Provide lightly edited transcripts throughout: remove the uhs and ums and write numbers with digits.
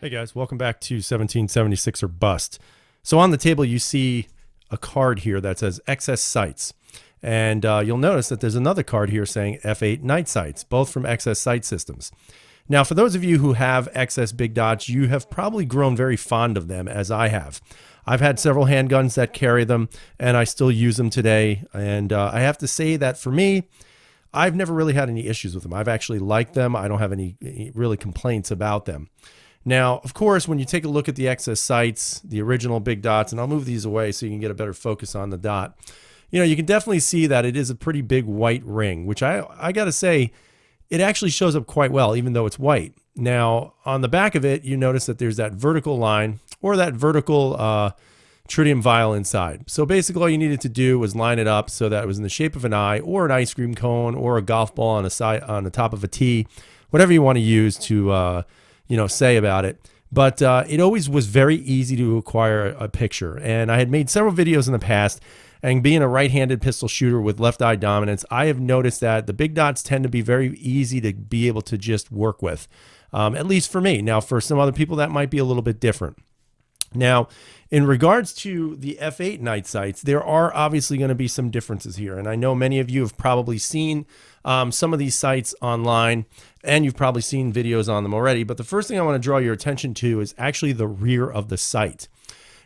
Hey guys, welcome back to 1776 or Bust. So on the table you see a card here that says XS Sights. And you'll notice that there's another card here saying F8 Night Sights, both from XS Sight Systems. Now for those of you who have XS Big Dots, you have probably grown very fond of them, as I have. I've had several handguns that carry them and I still use them today. And I have to say that for me, I've never really had any issues with them. I've actually liked them. I don't have any really complaints about them. Now, of course, when you take a look at the XS Sights, the original Big Dots, and I'll move these away so you can get a better focus on the dot, you can definitely see that it is a pretty big white ring, which I got to say, it actually shows up quite well, even though it's white. Now, on the back of it, you notice that there's that vertical line or that vertical tritium vial inside. So basically all you needed to do was line it up so that it was in the shape of an eye or an ice cream cone or a golf ball on the top of a tee, whatever you want to use to say about it. But it always was very easy to acquire a picture. And I had made several videos in the past, and being a right-handed pistol shooter with left eye dominance, I have noticed that the Big Dots tend to be very easy to be able to just work with, at least for me. Now, for some other people, that might be a little bit different. Now, in regards to the F8 night sights, there are obviously going to be some differences here. And I know many of you have probably seen some of these sights online, and you've probably seen videos on them already. But the first thing I want to draw your attention to is actually the rear of the sight.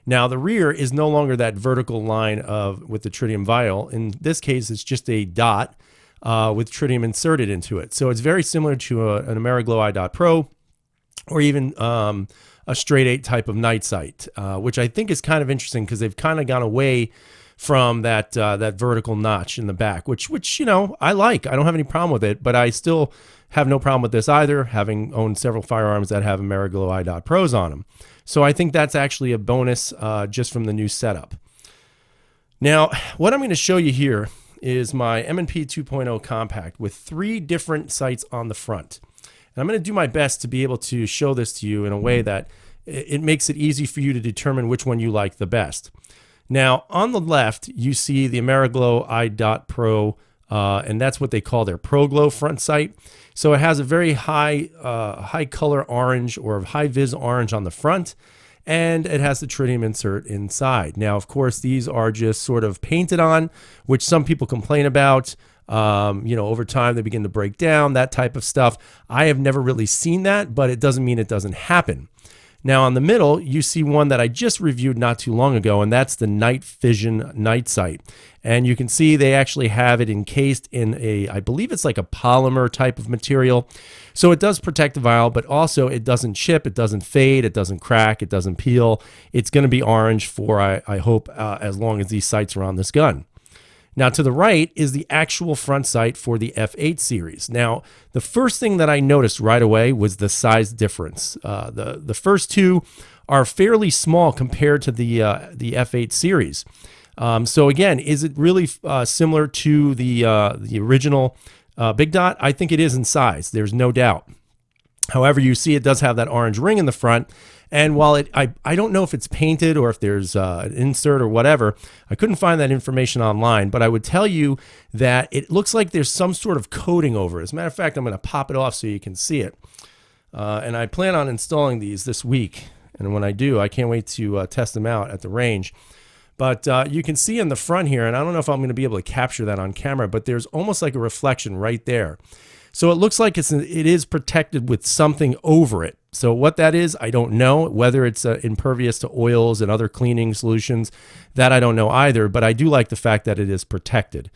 Now, the rear is no longer that vertical line with the tritium vial. In this case, it's just a dot with tritium inserted into it. So it's very similar to an Ameriglow I.Dot Pro, or even a straight 8 type of night sight, which I think is kind of interesting because they've kind of gone away from that vertical notch in the back, which I like. I don't have any problem with it, but I still have no problem with this either, having owned several firearms that have Ameriglow I.Dot Pros on them. So I think that's actually a bonus just from the new setup. Now, what I'm going to show you here is my M&P 2.0 compact with 3 different sights on the front. And I'm going to do my best to be able to show this to you in a way that it makes it easy for you to determine which one you like the best. Now, on the left, you see the Ameriglow I.Dot Pro, and that's what they call their Pro Glow front sight. So it has a very high color orange or high vis orange on the front, and it has the tritium insert inside. Now, of course, these are just sort of painted on, which some people complain about. Over time they begin to break down, that type of stuff. I have never really seen that, but it doesn't mean it doesn't happen. Now on the middle, you see one that I just reviewed not too long ago, and that's the Night Vision night sight. And you can see they actually have it encased in I believe it's like a polymer type of material. So it does protect the vial, but also it doesn't chip, it doesn't fade, it doesn't crack, it doesn't peel. It's going to be orange for, I hope, as long as these sights are on this gun. Now to the right is the actual front sight for the F8 series. Now, the first thing that I noticed right away was the size difference. The first two are fairly small compared to the F8 series. So again, is it really similar to the original Big Dot? I think it is in size. There's no doubt. However, you see it does have that orange ring in the front. And while I don't know if it's painted or if there's an insert or whatever, I couldn't find that information online, but I would tell you that it looks like there's some sort of coating over it. As a matter of fact, I'm going to pop it off so you can see it. And I plan on installing these this week. And when I do, I can't wait to test them out at the range. But you can see in the front here, and I don't know if I'm going to be able to capture that on camera, but there's almost like a reflection right there. So it looks like it is protected with something over it. So what that is, I don't know. Whether it's impervious to oils and other cleaning solutions, that I don't know either. But I do like the fact that it is protected.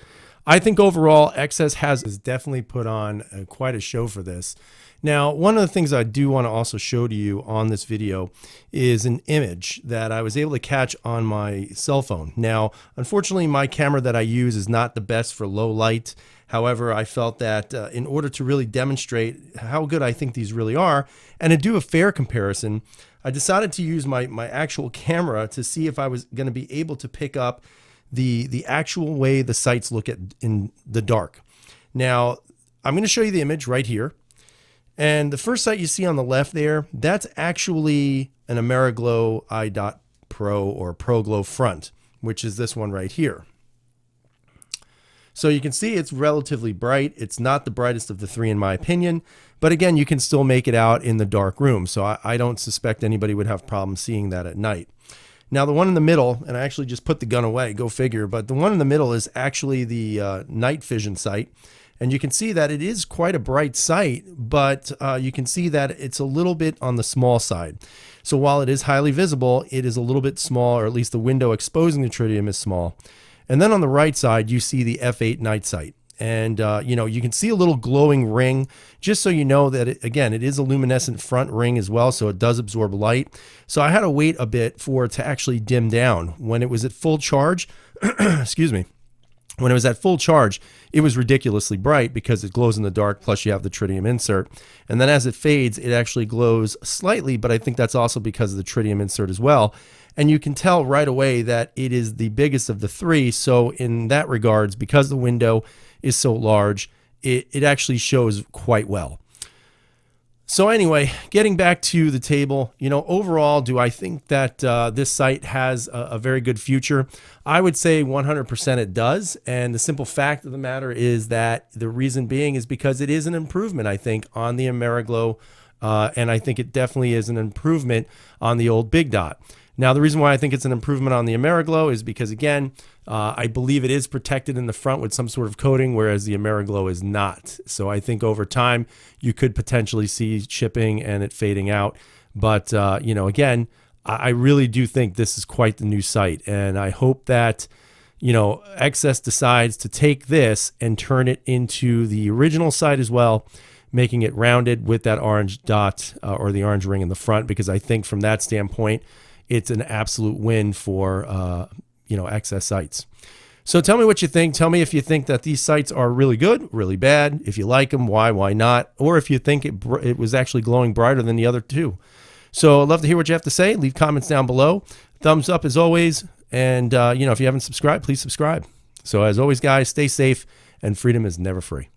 I think overall, XS has definitely put on quite a show for this. Now, one of the things I do want to also show to you on this video is an image that I was able to catch on my cell phone. Now, unfortunately, my camera that I use is not the best for low light. However, I felt that in order to really demonstrate how good I think these really are and to do a fair comparison, I decided to use my actual camera to see if I was going to be able to pick up the actual way the sights look in the dark. Now, I'm going to show you the image right here. And the first sight you see on the left there, that's actually an Ameriglow I.Dot Pro or Pro Glow front, which is this one right here. So you can see it's relatively bright. It's not the brightest of the three in my opinion, but again, you can still make it out in the dark room. So I don't suspect anybody would have problems seeing that at night. Now the one in the middle, and I actually just put the gun away, go figure, but the one in the middle is actually the night vision sight. And you can see that it is quite a bright sight, but you can see that it's a little bit on the small side. So while it is highly visible, it is a little bit small, or at least the window exposing the tritium is small. And then on the right side, you see the f8 night sight. And, you can see a little glowing ring, just so you know that, it is a luminescent front ring as well, so it does absorb light. So I had to wait a bit for it to actually dim down. When it was at full charge, excuse me, when it was at full charge, it was ridiculously bright because it glows in the dark, plus you have the tritium insert. And then as it fades, it actually glows slightly, but I think that's also because of the tritium insert as well. And you can tell right away that it is the biggest of the three. So in that regards, because the window is so large, it actually shows quite well. So anyway, getting back to the table, overall, do I think that this sight has a very good future? I would say 100% it does. And the simple fact of the matter is that the reason being is because it is an improvement, I think, on the AmeriGlo. And I think it definitely is an improvement on the old Big Dot. Now, the reason why I think it's an improvement on the AmeriGlo is because, again, I believe it is protected in the front with some sort of coating, whereas the AmeriGlo is not. So I think over time, you could potentially see chipping and it fading out. But, again, I really do think this is quite the new sight. And I hope that, XS decides to take this and turn it into the original sight as well, making it rounded with that orange dot or the orange ring in the front, because I think from that standpoint, it's an absolute win for, XS sights. So tell me what you think. Tell me if you think that these sights are really good, really bad. If you like them, why not? Or if you think it was actually glowing brighter than the other two. So I'd love to hear what you have to say. Leave comments down below. Thumbs up as always. And, if you haven't subscribed, please subscribe. So as always, guys, stay safe, and freedom is never free.